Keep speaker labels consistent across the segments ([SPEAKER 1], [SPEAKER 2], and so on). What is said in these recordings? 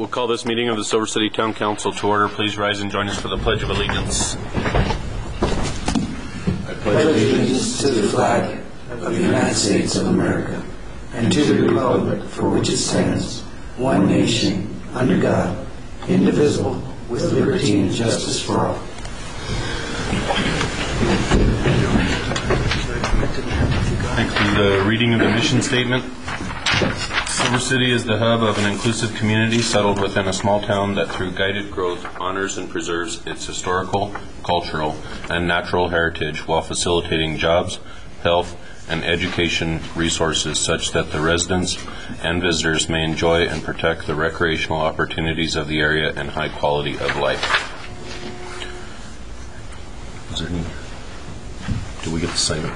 [SPEAKER 1] We'll call this meeting of the Silver City Town Council to order. Please rise and join us for the Pledge of Allegiance.
[SPEAKER 2] I pledge allegiance to the flag of the United States of America and to the republic for which it stands, one nation, under God, indivisible, with liberty and justice for all.
[SPEAKER 1] Next is the reading of the mission statement. Silver City is the hub of an inclusive community settled within a small town that through guided growth honors and preserves its historical, cultural, and natural heritage while facilitating jobs, health, and education resources such that the residents and visitors may enjoy and protect the recreational opportunities of the area and high quality of life. Is there any? Do we get to sign it?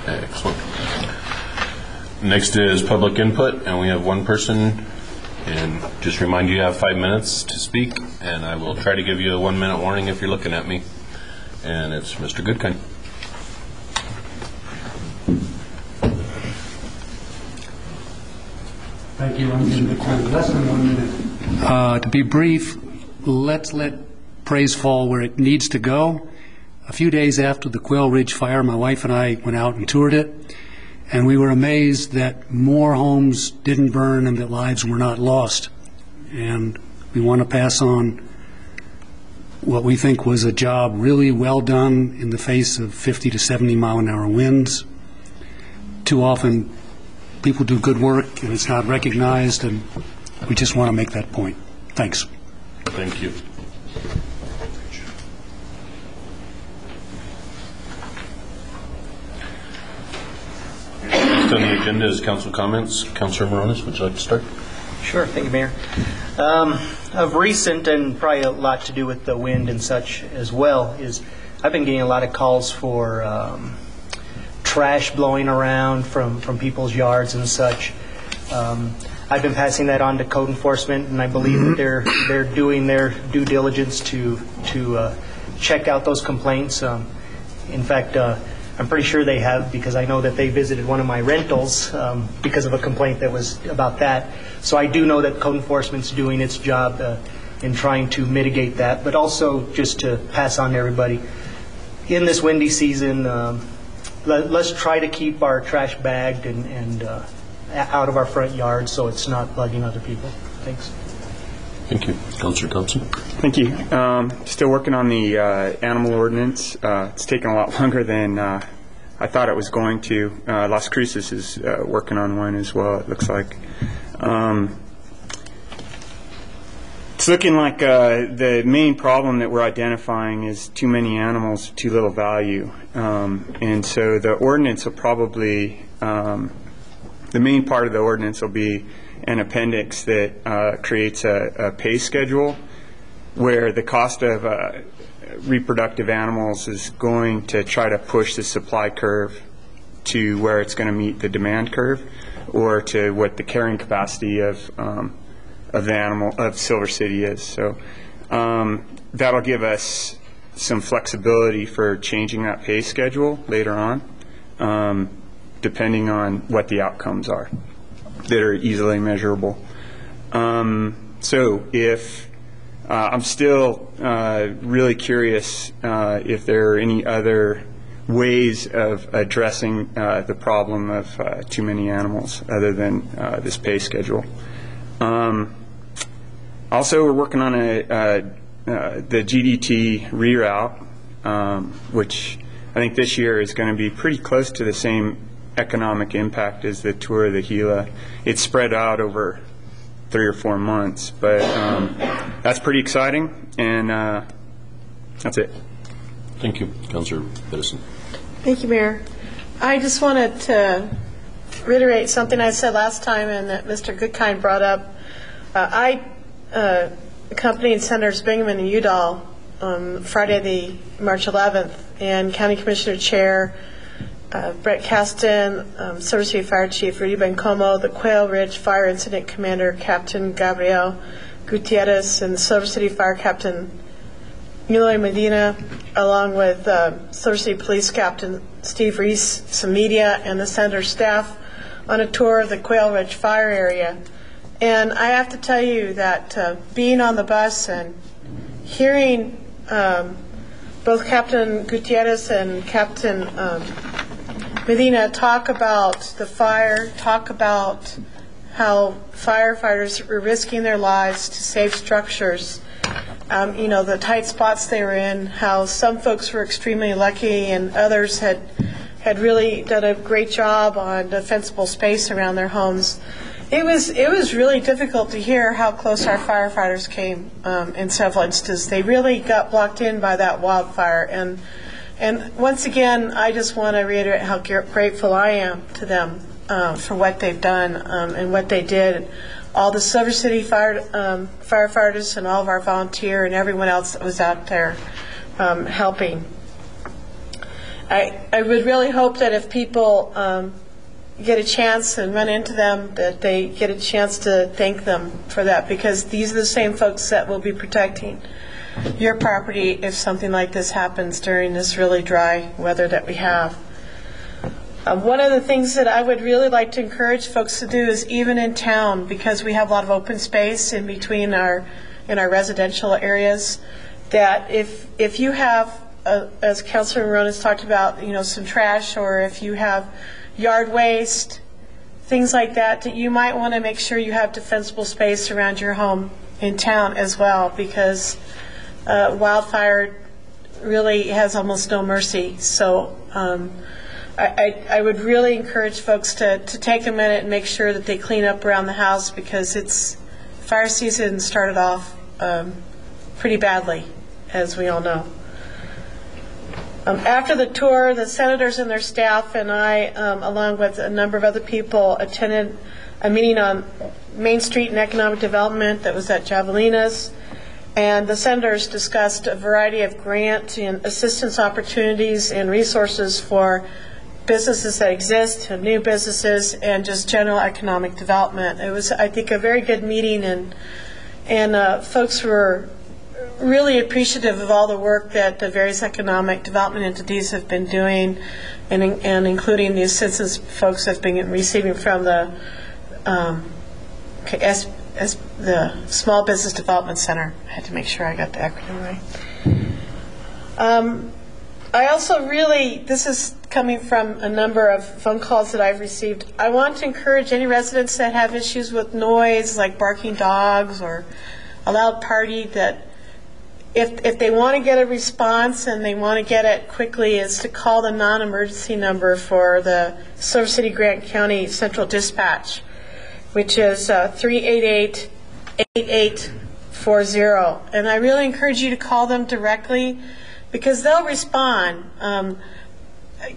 [SPEAKER 1] Excellent. Next is public input, and we have one person. And just remind you have 5 minutes to speak, and I will try to give you a 1 minute warning if you're looking at me. And it's Mr. Goodkind.
[SPEAKER 3] Thank you. I'm going to be less than 1 minute. To be brief, let's let praise fall where it needs to go. A few days after the Quail Ridge fire, my wife and I went out and toured it, and we were amazed that more homes didn't burn and that lives were not lost. And we want to pass on what we think was a job really well done in the face of 50 to 70 mile an hour winds. Too often people do good work and it's not recognized, and we just want to make that point. Thanks.
[SPEAKER 1] Thank you. Next on the agenda is council comments. Councilor Moronis, would you like to start?
[SPEAKER 4] Sure. Thank you, Mayor. Of recent, and probably a lot to do with the wind and such as well, is I've been getting a lot of calls for trash blowing around from people's yards and such. I've been passing that on to code enforcement, and I believe that they're doing their due diligence to check out those complaints. In fact, I'm pretty sure they have, because I know that they visited one of my rentals because of a complaint that was about that. So I do know that code enforcement's doing its job in trying to mitigate that, but also just to pass on to everybody. In this windy season, let's try to keep our trash bagged and out of our front yard so it's not bugging other people. Thanks.
[SPEAKER 1] Thank you. Councilor Thompson.
[SPEAKER 5] Thank you. Still working on the animal ordinance. It's taken a lot longer than I thought it was going to. Las Cruces is working on one as well, it looks like. It's looking like the main problem that we're identifying is too many animals, too little value. And so the ordinance will probably, the main part of the ordinance will be an appendix that creates a pay schedule where the cost of reproductive animals is going to try to push the supply curve to where it's going to meet the demand curve, or to what the carrying capacity of the animal of Silver City is. So that'll give us some flexibility for changing that pay schedule later on, depending on what the outcomes are that are easily measurable. So if I'm still really curious if there are any other ways of addressing the problem of too many animals other than this pay schedule. Also, we're working on the GDT reroute, which I think this year is going to be pretty close to the same economic impact as the Tour of the Gila. It's spread out over 3 or 4 months, but that's pretty exciting, and that's it.
[SPEAKER 1] Thank you. Councilor Edison.
[SPEAKER 6] Thank you, Mayor. I just wanted to reiterate something I said last time and that Mr. Goodkind brought up. I accompanied Senators Bingaman and Udall Friday, March 11th, and County Commissioner Chair Brett Caston, Silver City Fire Chief Rudy Bencomo, the Quail Ridge Fire Incident Commander Captain Gabriel Gutierrez, and the Silver City Fire Captain Eloy Medina, along with Silver City Police Captain Steve Reese, some media, and the Senator's staff on a tour of the Quail Ridge Fire area. And I have to tell you that being on the bus and hearing both Captain Gutierrez and Captain Medina talk about the fire, talk about how firefighters were risking their lives to save structures, the tight spots they were in, how some folks were extremely lucky and others had really done a great job on defensible space around their homes. It was really difficult to hear how close our firefighters came in several instances. They really got blocked in by that wildfire. And once again, I just want to reiterate how grateful I am to them for what they've done and what they did. All the Silver City firefighters and all of our volunteer and everyone else that was out there helping. I would really hope that if people get a chance and run into them, that they get a chance to thank them for that, because these are the same folks that will be protecting your property if something like this happens during this really dry weather that we have. One of the things that I would really like to encourage folks to do is, even in town, because we have a lot of open space in between in our residential areas, that if you have, as Councilor Morones talked about, some trash, or if you have yard waste, things like that, that you might want to make sure you have defensible space around your home in town as well, because wildfire really has almost no mercy. So I would really encourage folks to take a minute and make sure that they clean up around the house, because fire season started off pretty badly, as we all know. After the tour, the senators and their staff and I, along with a number of other people, attended a meeting on Main Street and economic development that was at Javelinas. And the senators discussed a variety of grant and assistance opportunities and resources for businesses that exist, and new businesses, and just general economic development. It was, I think, a very good meeting, and folks were really appreciative of all the work that the various economic development entities have been doing, and including the assistance folks have been receiving from the Small Business Development Center. I had to make sure I got the acronym right. I also this is coming from a number of phone calls that I've received. I want to encourage any residents that have issues with noise, like barking dogs or a loud party, that if they want to get a response and they want to get it quickly, is to call the non-emergency number for the Silver City Grant County Central Dispatch, which is 388-8840. And I really encourage you to call them directly, because they'll respond.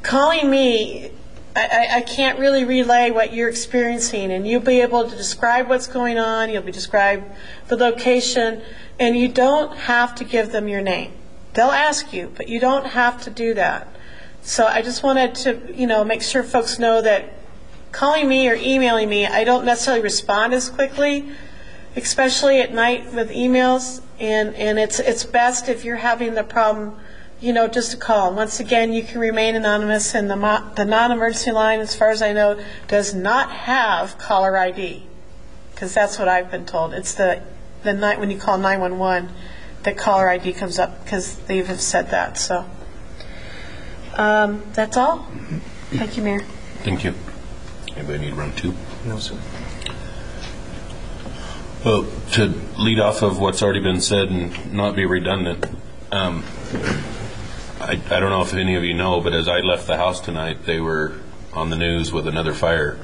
[SPEAKER 6] Calling me, I can't really relay what you're experiencing, and you'll be able to describe what's going on, you'll be describe the location, and you don't have to give them your name. They'll ask you, but you don't have to do that. So I just wanted to, make sure folks know that calling me or emailing me, I don't necessarily respond as quickly, especially at night with emails, and it's best if you're having the problem, just to call. Once again, you can remain anonymous, and the non-emergency line, as far as I know, does not have caller ID, because that's what I've been told. It's the night when you call 911, the caller ID comes up, because they have said that. So that's all. Thank you, Mayor.
[SPEAKER 1] Thank you. Anybody need round two?
[SPEAKER 4] No, sir.
[SPEAKER 1] Well, to lead off of what's already been said and not be redundant, I don't know if any of you know, but as I left the house tonight, they were on the news with another fire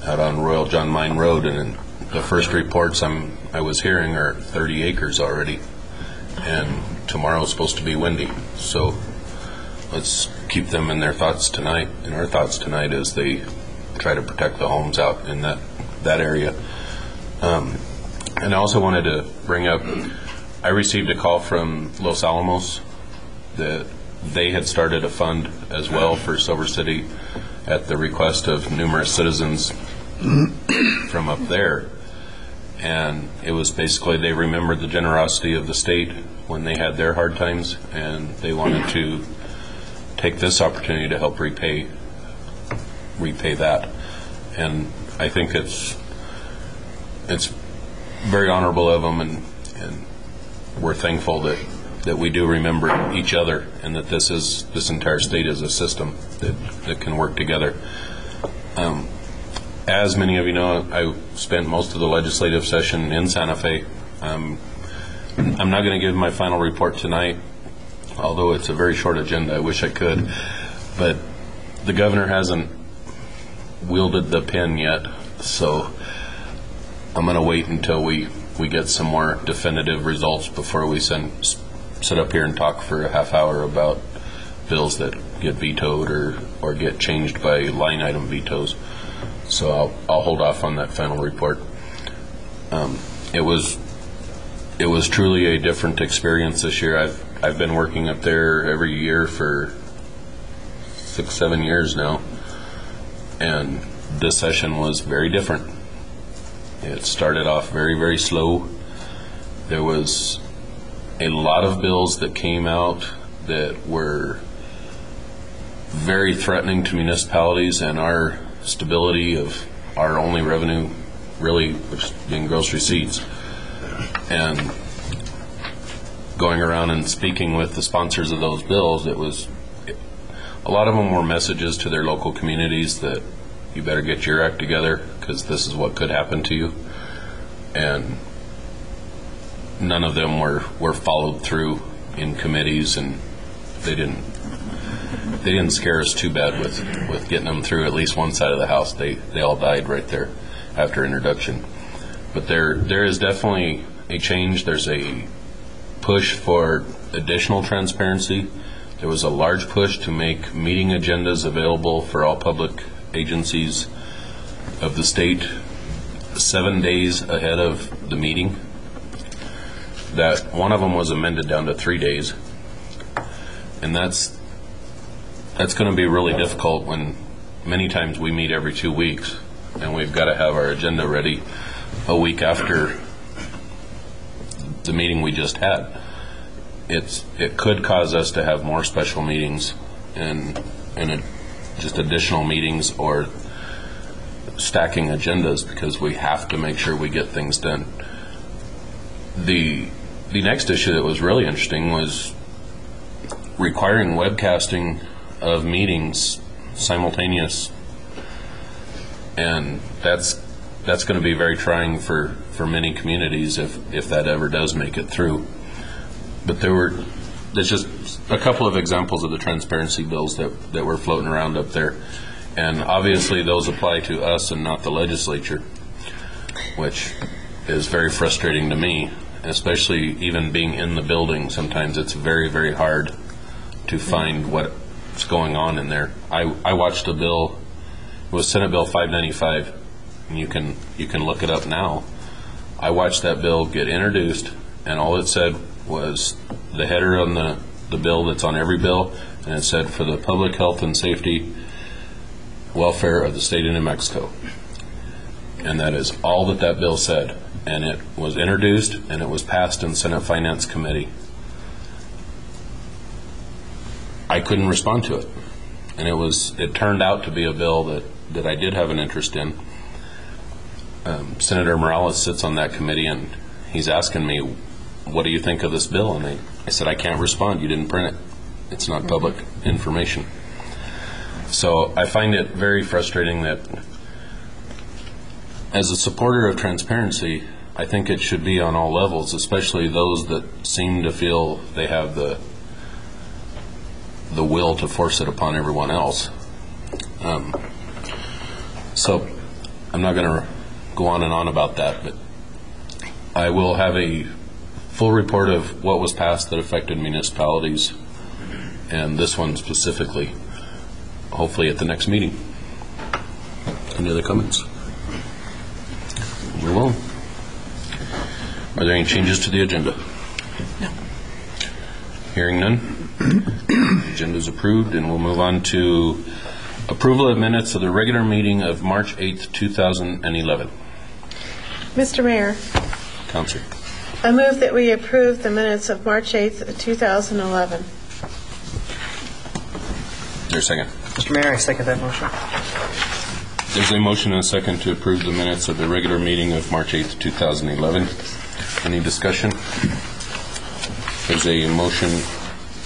[SPEAKER 1] out on Royal John Mine Road, and the first reports I was hearing are 30 acres already, and tomorrow's supposed to be windy. So let's keep them in their thoughts tonight, in our thoughts tonight, as they try to protect the homes out in that area. And I also wanted to bring up, I received a call from Los Alamos that they had started a fund as well for Silver City at the request of numerous citizens from up there. And it was basically they remembered the generosity of the state when they had their hard times, and they wanted to take this opportunity to help repay that. And I think it's very honorable of them, and we're thankful that we do remember each other, and that this entire state is a system that can work together. As many of you know, I spent most of the legislative session in Santa Fe. I'm not going to give my final report tonight, although it's a very short agenda. I wish I could. But the governor hasn't wielded the pen yet, so I'm going to wait until we get some more definitive results before we sit up here and talk for a half hour about bills that get vetoed or get changed by line item vetoes. So I'll hold off on that final report. It was truly a different experience this year. I've been working up there every year for 6-7 years now, and this session was very different. It started off very, very slow. There was a lot of bills that came out that were very threatening to municipalities and our stability of our only revenue, really, which being gross receipts. And going around and speaking with the sponsors of those bills, a lot of them were messages to their local communities that you better get your act together because this is what could happen to you. And none of them were followed through in committees, and they didn't scare us too bad with getting them through at least one side of the house. They all died right there after introduction. But there is definitely a change. There's a push for additional transparency. There was a large push to make meeting agendas available for all public agencies of the state 7 days ahead of the meeting. That one of them was amended down to 3 days, and that's going to be really difficult when many times we meet every 2 weeks, and we've got to have our agenda ready a week after the meeting we just had. It could cause us to have more special meetings and just additional meetings or stacking agendas because we have to make sure we get things done. The next issue that was really interesting was requiring webcasting of meetings simultaneous, and that's going to be very trying for many communities if that ever does make it through. But there's just a couple of examples of the transparency bills that were floating around up there, and obviously those apply to us and not the legislature, which is very frustrating to me, especially even being in the building. Sometimes it's very, very hard to find what's going on in there. I watched a bill. It was Senate Bill 595, and you can look it up now. I watched that bill get introduced, and all it said was the header on the bill that's on every bill, and it said, "For the public health and safety welfare of the state of New Mexico." And that is all that bill said. And it was introduced and it was passed in Senate Finance Committee. I couldn't respond to it. And it turned out to be a bill that I did have an interest in. Senator Morales sits on that committee, and he's asking me, "What do you think of this bill?" And I said, "I can't respond. You didn't print it. It's not public information." So I find it very frustrating that as a supporter of transparency, I think it should be on all levels, especially those that seem to feel they have the will to force it upon everyone else. So I'm not going to go on and on about that, but I will have a full report of what was passed that affected municipalities, and this one specifically, hopefully at the next meeting. Any other comments? We will. Are there any changes to the agenda? Hearing none. Agenda is approved, and we'll move on to approval of minutes of the regular meeting of March 8th, 2011.
[SPEAKER 6] Mr. Mayor,
[SPEAKER 1] Counselor.
[SPEAKER 6] I move that we approve the minutes of March 8th, 2011.
[SPEAKER 1] Is there a second?
[SPEAKER 4] Mr. Mayor, I second that motion.
[SPEAKER 1] There's a motion and a second to approve the minutes of the regular meeting of March 8th, 2011. Any discussion? There's a motion,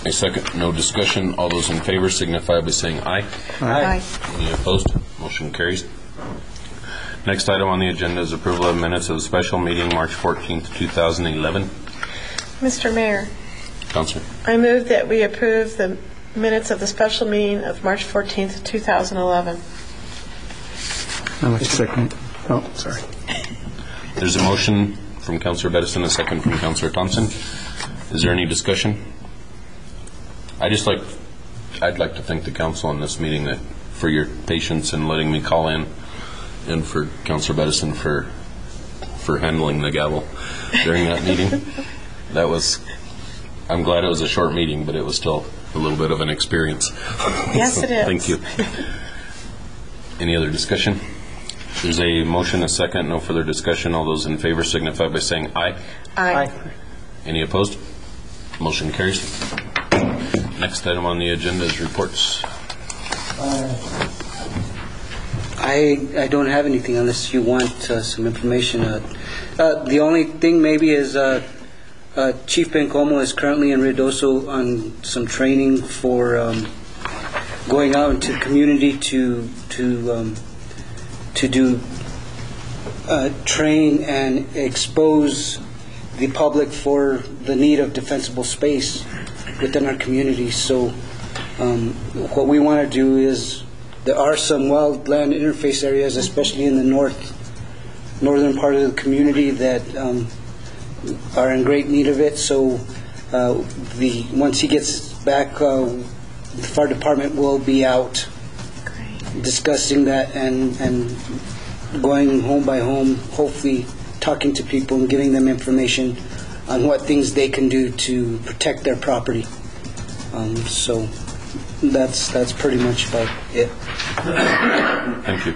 [SPEAKER 1] a second, no discussion. All those in favor signify by saying aye.
[SPEAKER 6] Aye.
[SPEAKER 1] Any opposed? Motion carries. Next item on the agenda is approval of minutes of the special meeting March 14th, 2011.
[SPEAKER 6] Mr. Mayor,
[SPEAKER 1] Counselor.
[SPEAKER 6] I move that we approve the minutes of the special meeting of March 14th, 2011.
[SPEAKER 5] I'd like to second. Oh, sorry.
[SPEAKER 1] There's a motion from Counselor Bedison, a second from Counselor Thompson. Is there any discussion? I'd like to thank the council in this meeting for your patience in letting me call in, and for Counselor Bedison for handling the gavel during that meeting. I'm glad it was a short meeting, but it was still a little bit of an experience.
[SPEAKER 6] Yes, it is.
[SPEAKER 1] Thank you. Any other discussion? There's a motion, a second, no further discussion. All those in favor signify by saying aye.
[SPEAKER 6] Aye.
[SPEAKER 1] Any opposed? Motion carries. Next item on the agenda is reports.
[SPEAKER 2] I don't have anything unless you want some information. The only thing maybe is Chief Bencomo is currently in Ruidoso on some training for going out into the community to do train and expose the public for the need of defensible space within our community. So what we want to do is, there are some wildland interface areas, especially in the northern part of the community, that are in great need of it. So once he gets back, the fire department will be out discussing that and going home by home, hopefully talking to people and giving them information on what things they can do to protect their property. So that's pretty much about it.
[SPEAKER 1] Thank you.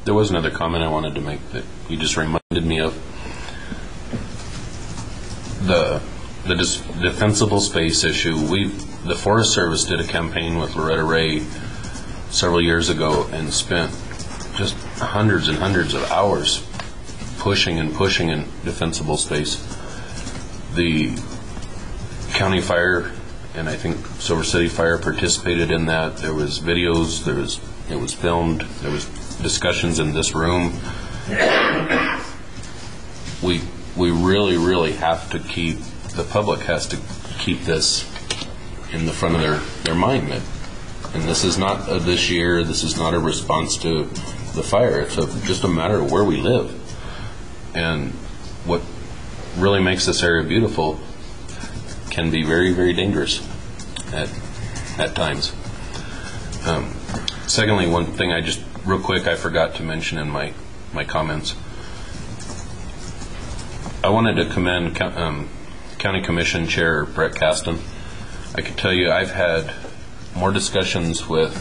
[SPEAKER 1] There was another comment I wanted to make that you just reminded me of. The defensible space issue. The Forest Service did a campaign with Loretta Ray several years ago and spent just hundreds and hundreds of hours pushing in defensible space. The county fire and I think Silver City Fire participated in that. There was videos, it was filmed, there was discussions in this room. We really have to the public has to keep this in the front of their mind. And this is not this year, this is not a response to the fire. It's just a matter of where we live. And what really makes this area beautiful can be very, very dangerous at times. Secondly, one thing real quick, I forgot to mention in my comments. I wanted to commend County Commission Chair Brett Caston. I can tell you I've had more discussions with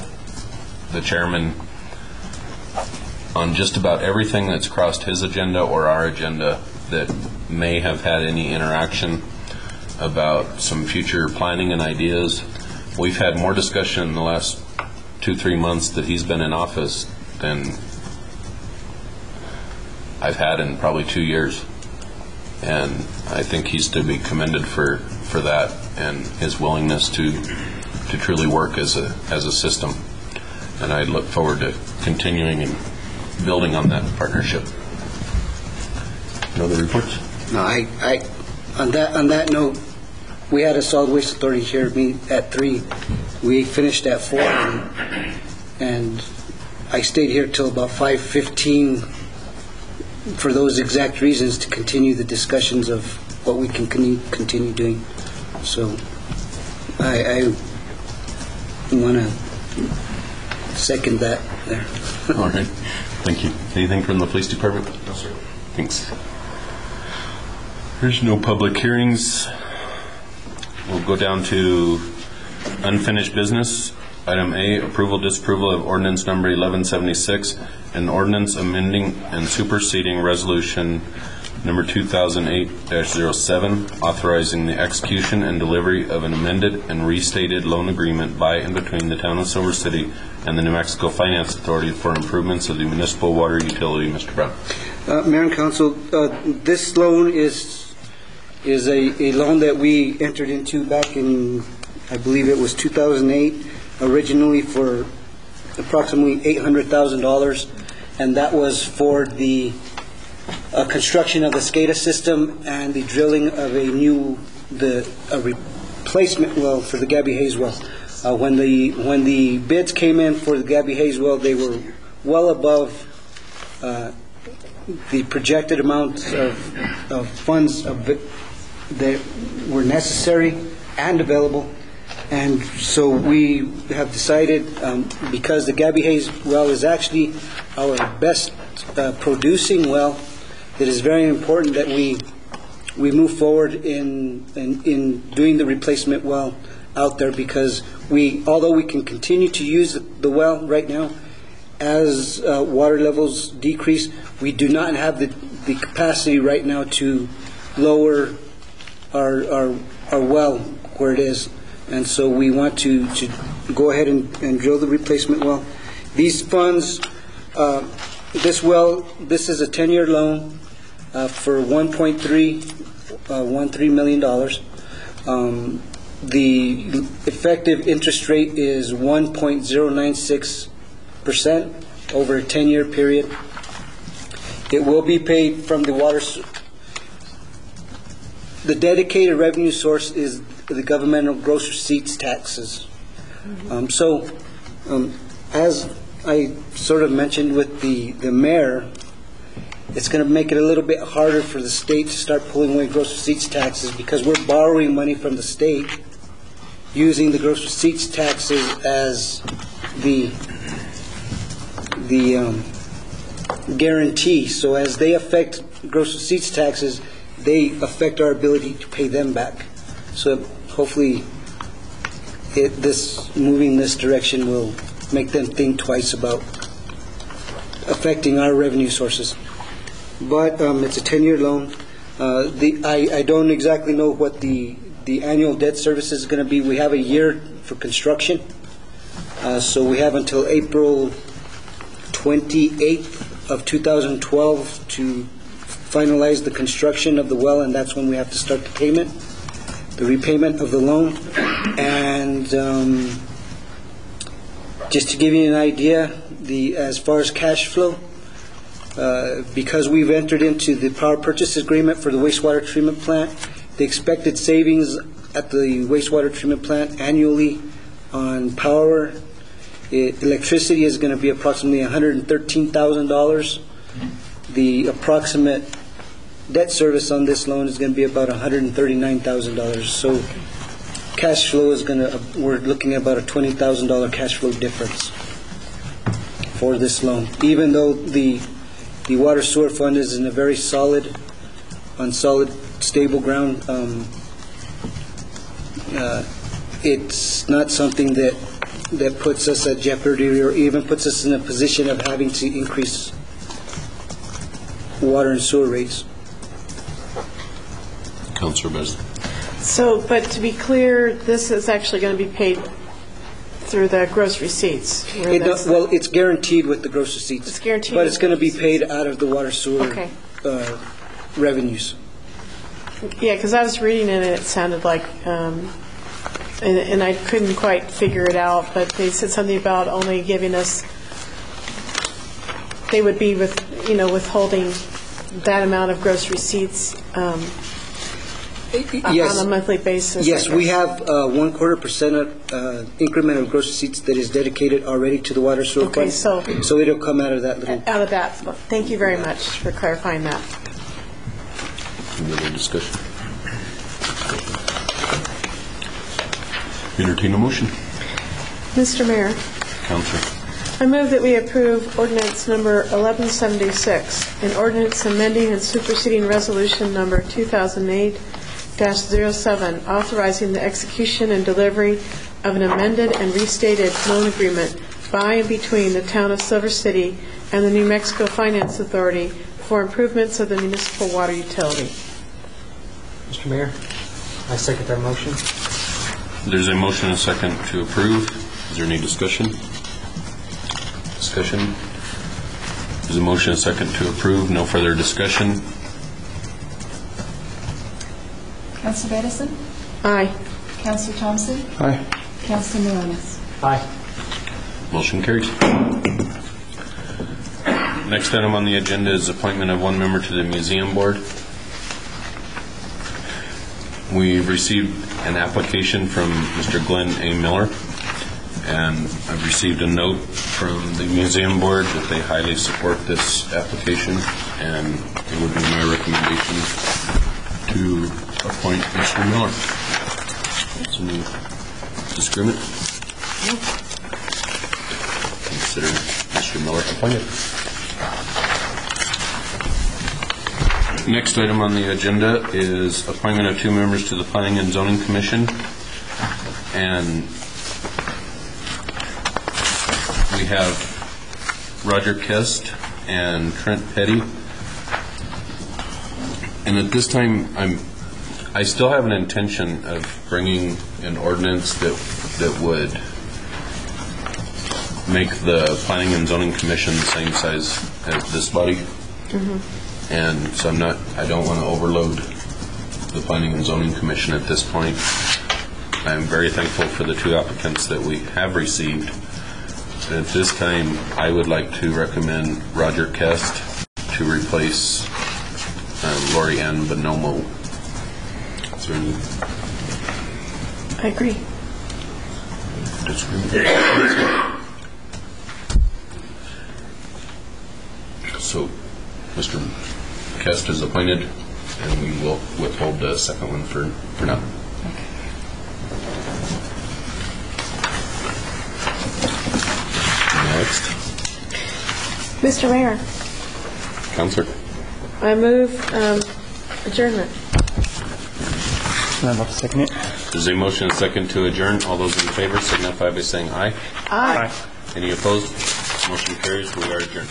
[SPEAKER 1] the chairman on just about everything that's crossed his agenda or our agenda that may have had any interaction about some future planning and ideas. We've had more discussion in the last 2-3 months that he's been in office than I've had in probably 2 years. And I think he's to be commended for that and his willingness to truly work as a system. And I look forward to continuing and building on that partnership. No other reports?
[SPEAKER 2] No, on that note, we had a solid waste authority here meet at 3. We finished at 4, and I stayed here till about 5:15 for those exact reasons, to continue the discussions of what we can continue doing. So I want to second that there.
[SPEAKER 1] All right. Thank you. Anything from the police department? No, sir. Thanks. There's no public hearings. We'll go down to unfinished business. Item A, approval, disapproval of ordinance number 1176, an ordinance amending and superseding resolution number 2008-07, authorizing the execution and delivery of an amended and restated loan agreement by and between the town of Silver City and the New Mexico Finance Authority for improvements of the municipal water utility. Mr. Brown.
[SPEAKER 2] Mayor and Council, this loan is a loan that we entered into back in, I believe it was 2008, originally for approximately $800,000, and that was for the construction of the SCADA system and the drilling of a replacement well for the Gabby Hayes well. When the bids came in for the Gabby Hayes well, they were well above the projected amounts of funds that were necessary and available. And so we have decided, because the Gabby Hayes well is actually our best producing well, it is very important that we move forward in doing the replacement well out there, because although we can continue to use the well right now, as water levels decrease, we do not have the capacity right now to lower our well where it is. And so we want to go ahead and drill the replacement well. These funds, this is a 10-year loan for $1.13 million. The effective interest rate is 1.096% over a 10-year period. It will be paid from the water. The dedicated revenue source is the governmental gross receipts taxes. As I sort of mentioned with the mayor, it's going to make it a little bit harder for the state to start pulling away gross receipts taxes, because we're borrowing money from the state, using the gross receipts taxes as the guarantee. So as they affect gross receipts taxes, they affect our ability to pay them back. So hopefully moving this direction will make them think twice about affecting our revenue sources. But it's a 10-year loan. I don't exactly know what the annual debt service is going to be. We have a year for construction. So we have until April 28th of 2012 to finalize the construction of the well, and that's when we have to start the repayment of the loan. And just to give you an idea, as far as cash flow, because we've entered into the power purchase agreement for the wastewater treatment plant, the expected savings at the wastewater treatment plant annually on power, electricity is going to be approximately $113,000. The approximate debt service on this loan is going to be about $139,000. So cash flow we're looking at about a $20,000 cash flow difference for this loan. Even though the water sewer fund is in a very solid, stable ground, it's not something that puts us at jeopardy or even puts us in a position of having to increase water and sewer rates.
[SPEAKER 1] Councilor Besley.
[SPEAKER 6] So, but to be clear, this is actually going to be paid through the gross receipts.
[SPEAKER 2] Well, it's guaranteed with the gross receipts.
[SPEAKER 6] It's guaranteed.
[SPEAKER 2] But it's going to be paid out of the water sewer revenues.
[SPEAKER 6] Yeah, because I was reading it and it sounded like, and I couldn't quite figure it out, but they said something about only giving us, they would be withholding that amount of gross receipts
[SPEAKER 2] Yes.
[SPEAKER 6] on a monthly basis.
[SPEAKER 2] Yes, we have 0.25% increment of gross receipts that is dedicated already to the water sewer fund. So it'll come out of that little.
[SPEAKER 6] Out of that. Thank you very much for clarifying that.
[SPEAKER 1] Any other discussion? Entertain a motion.
[SPEAKER 6] Mr. Mayor,
[SPEAKER 1] Councilor.
[SPEAKER 6] I move that we approve ordinance number 1176, an ordinance amending and superseding resolution number 2008-07, 2018-07, authorizing the execution and delivery of an amended and restated loan agreement by and between the Town of Silver City and the New Mexico Finance Authority for improvements of the municipal water utility.
[SPEAKER 4] Mr. Mayor, I second that motion.
[SPEAKER 1] There's a motion and a second to approve. Is there any discussion? Discussion? There's a motion and a second to approve. No further discussion.
[SPEAKER 7] Councilor Edison?
[SPEAKER 6] Aye.
[SPEAKER 7] Councilor Thompson?
[SPEAKER 5] Aye.
[SPEAKER 7] Councilor Millenas?
[SPEAKER 4] Aye.
[SPEAKER 1] Motion carries. Next item on the agenda is appointment of one member to the museum board. We've received an application from Mr. Glenn A. Miller, and I've received a note from the museum board that they highly support this application, and it would be my recommendation to appoint Mr. Miller. Any disagreement? No. Consider Mr. Miller appointed. Next item on the agenda is appointment of two members to the Planning and Zoning Commission. And we have Roger Kest and Trent Petty. And at this time, I still have an intention of bringing an ordinance that would make the Planning and Zoning Commission the same size as this body. Mm-hmm. And so I don't want to overload the Planning and Zoning Commission at this point. I'm very thankful for the two applicants that we have received. But at this time, I would like to recommend Roger Kest to replace Lori Ann Bonomo. Is there any
[SPEAKER 6] I agree.
[SPEAKER 1] disagreement? So, Mr. Kest is appointed, and we will withhold the second one for now. Next.
[SPEAKER 6] Mr. Mayor,
[SPEAKER 1] Counselor.
[SPEAKER 6] I move adjournment.
[SPEAKER 5] I'd love to second it.
[SPEAKER 1] There's a motion and a second to adjourn. All those in favor signify by saying aye.
[SPEAKER 6] Aye.
[SPEAKER 1] Any opposed? Motion carries. We are adjourned.